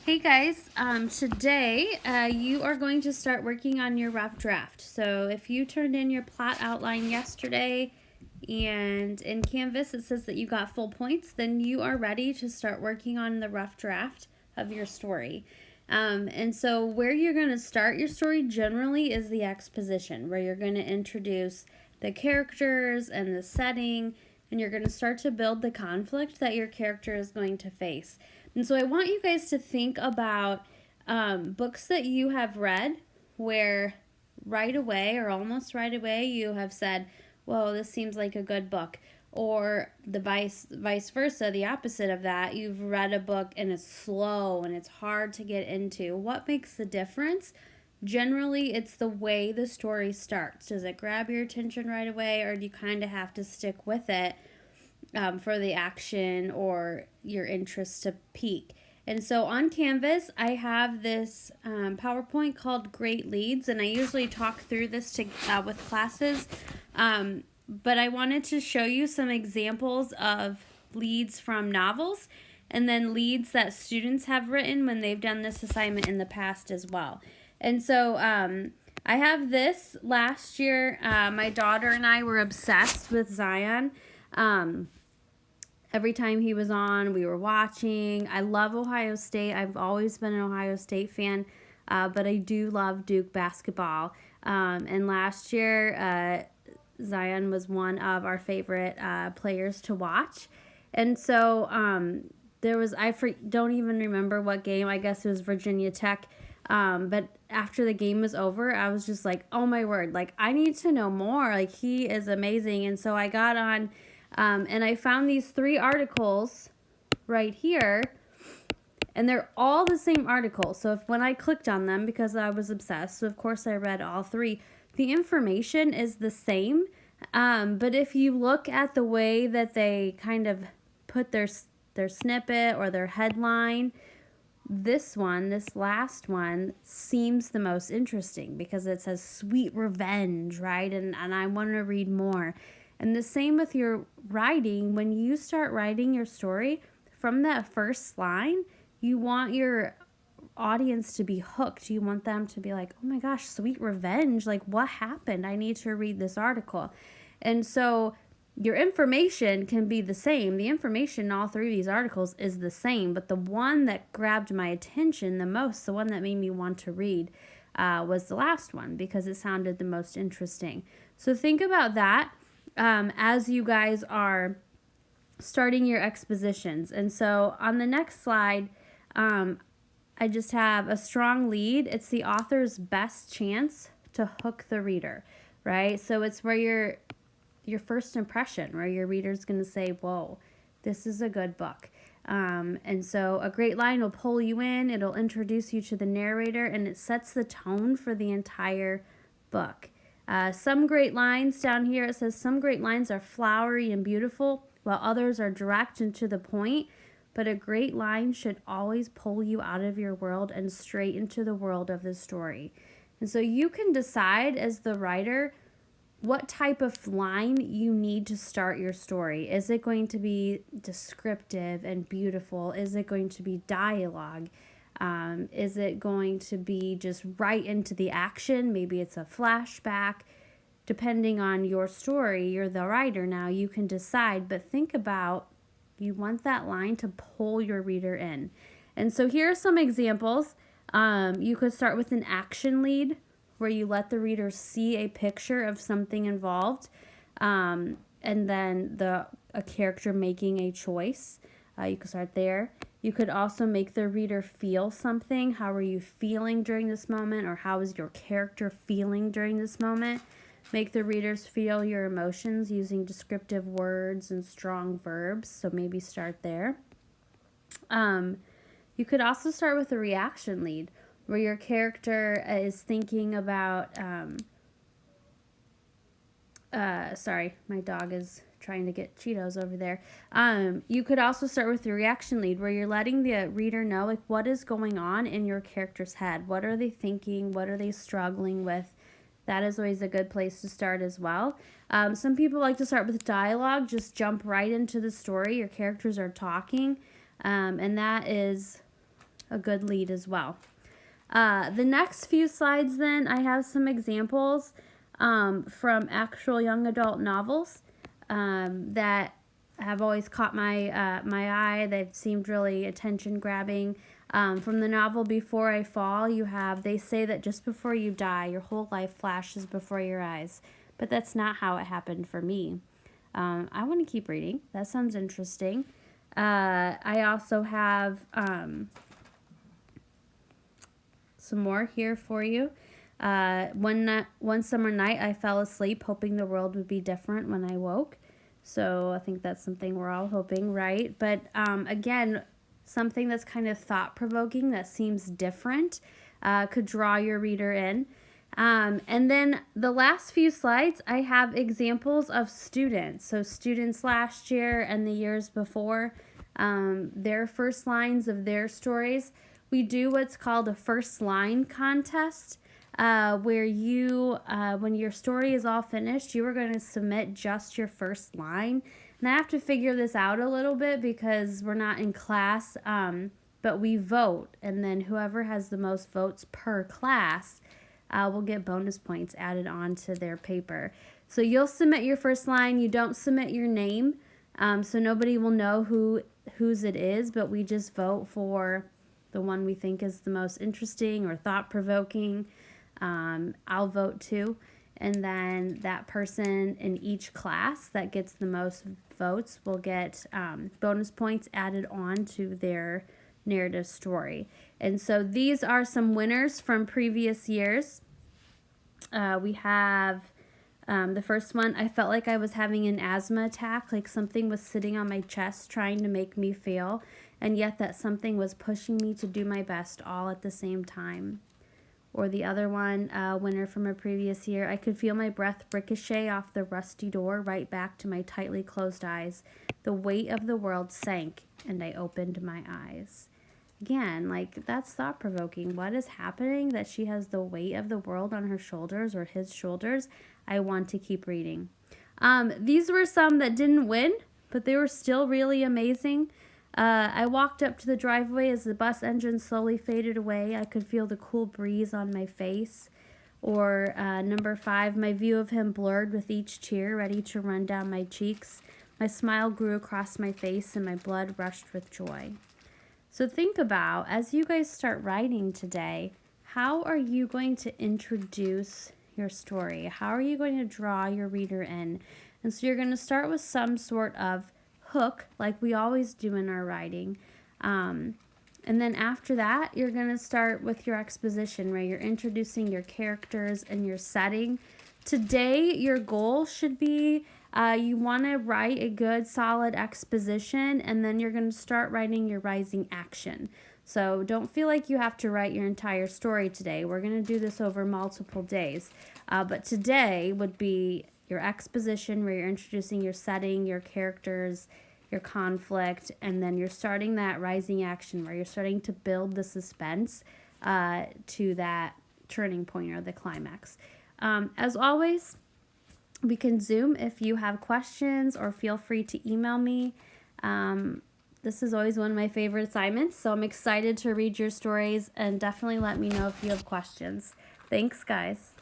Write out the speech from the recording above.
Hey guys, today you are going to start working on your rough draft. So if you turned in your plot outline yesterday and in Canvas it says that you got full points, then you are ready to start working on the rough draft of your story. And so where you're going to start your story generally is the exposition, where you're going to introduce the characters and the setting, and you're going to start to build the conflict that your character is going to face. And so I want you guys to think about books that you have read where right away or almost right away you have said, whoa, this seems like a good book. Or the vice versa, the opposite of that. You've read a book and it's slow and it's hard to get into. What makes the difference? Generally, it's the way the story starts. Does it grab your attention right away, or do you kind of have to stick with it for the action or your interest to peak? And so on Canvas, I have this PowerPoint called Great Leads, and I usually talk through this with classes. But I wanted to show you some examples of leads from novels and then leads that students have written when they've done this assignment in the past as well. And so I have this last year. My daughter and I were obsessed with Zion. Every time he was on, we were watching. I love Ohio State. I've always been an Ohio State fan, but I do love Duke basketball. And last year, Zion was one of our favorite players to watch. And so there was, don't even remember what game. I guess it was Virginia Tech. But after the game was over, I was just like, oh my word, like I need to know more. Like he is amazing. And so I got on and I found these 3 articles right here, and they're all the same article. So when I clicked on them, because I was obsessed, so of course I read all 3, the information is the same. But if you look at the way that they kind of put their snippet or their headline, this last one, seems the most interesting because it says sweet revenge, right? And I want to read more. And the same with your writing. When you start writing your story, from that first line, you want your audience to be hooked. You want them to be like, oh my gosh, sweet revenge. Like, what happened? I need to read this article. And so your information can be the same. The information in all 3 of these articles is the same, but the one that grabbed my attention the most, the one that made me want to read, was the last one because it sounded the most interesting. So think about that as you guys are starting your expositions. And so on the next slide, I just have a strong lead. It's the author's best chance to hook the reader, right? So it's where your first impression, where your reader's going to say, whoa, this is a good book. And so a great line will pull you in, it'll introduce you to the narrator, and it sets the tone for the entire book. Some great lines down here, it says some great lines are flowery and beautiful, while others are direct and to the point. But a great line should always pull you out of your world and straight into the world of the story. And so you can decide as the writer what type of line you need to start your story. Is it going to be descriptive and beautiful? Is it going to be dialogue? Is it going to be just right into the action? Maybe it's a flashback. Depending on your story, you're the writer now, you can decide, but think about, you want that line to pull your reader in. And so here are some examples. You could start with an action lead where you let the reader see a picture of something involved, and then a character making a choice. You could start there. You could also make the reader feel something. How are you feeling during this moment? Or how is your character feeling during this moment? Make the readers feel your emotions using descriptive words and strong verbs. So maybe start there. You could also start with a reaction lead where your character is thinking about... sorry, my dog is trying to get Cheetos over there. You could also start with the reaction lead where you're letting the reader know like what is going on in your character's head. What are they thinking? What are they struggling with? That is always a good place to start as well. Some people like to start with dialogue. Just jump right into the story. Your characters are talking. And that is a good lead as well. The next few slides then, I have some examples from actual young adult novels that have always caught my eye. They've seemed really attention grabbing. From the novel Before I Fall, you have, they say that just before you die, your whole life flashes before your eyes. But that's not how it happened for me. I want to keep reading. That sounds interesting. I also have some more here for you. One summer night, I fell asleep hoping the world would be different when I woke. So I think that's something we're all hoping, right? But again, something that's kind of thought-provoking that seems different could draw your reader in. And then the last few slides, I have examples of students. So students last year and the years before, their first lines of their stories. We do what's called a first line contest, where you, when your story is all finished, you are going to submit just your first line. And I have to figure this out a little bit because we're not in class, but we vote. And then whoever has the most votes per class will get bonus points added on to their paper. So you'll submit your first line. You don't submit your name, so nobody will know whose it is, but we just vote for the one we think is the most interesting or thought-provoking. I'll vote too. And then that person in each class that gets the most votes will get bonus points added on to their narrative story. And so these are some winners from previous years. We have the first one, I felt like I was having an asthma attack, like something was sitting on my chest trying to make me feel, and yet that something was pushing me to do my best all at the same time. Or the other one, winner from a previous year, I could feel my breath ricochet off the rusty door right back to my tightly closed eyes. The weight of the world sank, and I opened my eyes. Again, like, that's thought-provoking. What is happening that she has the weight of the world on her shoulders or his shoulders? I want to keep reading. These were some that didn't win, but they were still really amazing. I walked up to the driveway as the bus engine slowly faded away. I could feel the cool breeze on my face. Or number 5, my view of him blurred with each tear ready to run down my cheeks. My smile grew across my face and my blood rushed with joy. So think about, as you guys start writing today, how are you going to introduce your story? How are you going to draw your reader in? And so you're going to start with some sort of hook, like we always do in our writing. And then after that, you're going to start with your exposition, where you're introducing your characters and your setting. Today, your goal should be you want to write a good, solid exposition, and then you're going to start writing your rising action. So don't feel like you have to write your entire story today. We're going to do this over multiple days. But today would be your exposition, where you're introducing your setting, your characters, your conflict, and then you're starting that rising action, where you're starting to build the suspense to that turning point or the climax. As always, we can Zoom if you have questions, or feel free to email me. This is always one of my favorite assignments, so I'm excited to read your stories, and definitely let me know if you have questions. Thanks, guys.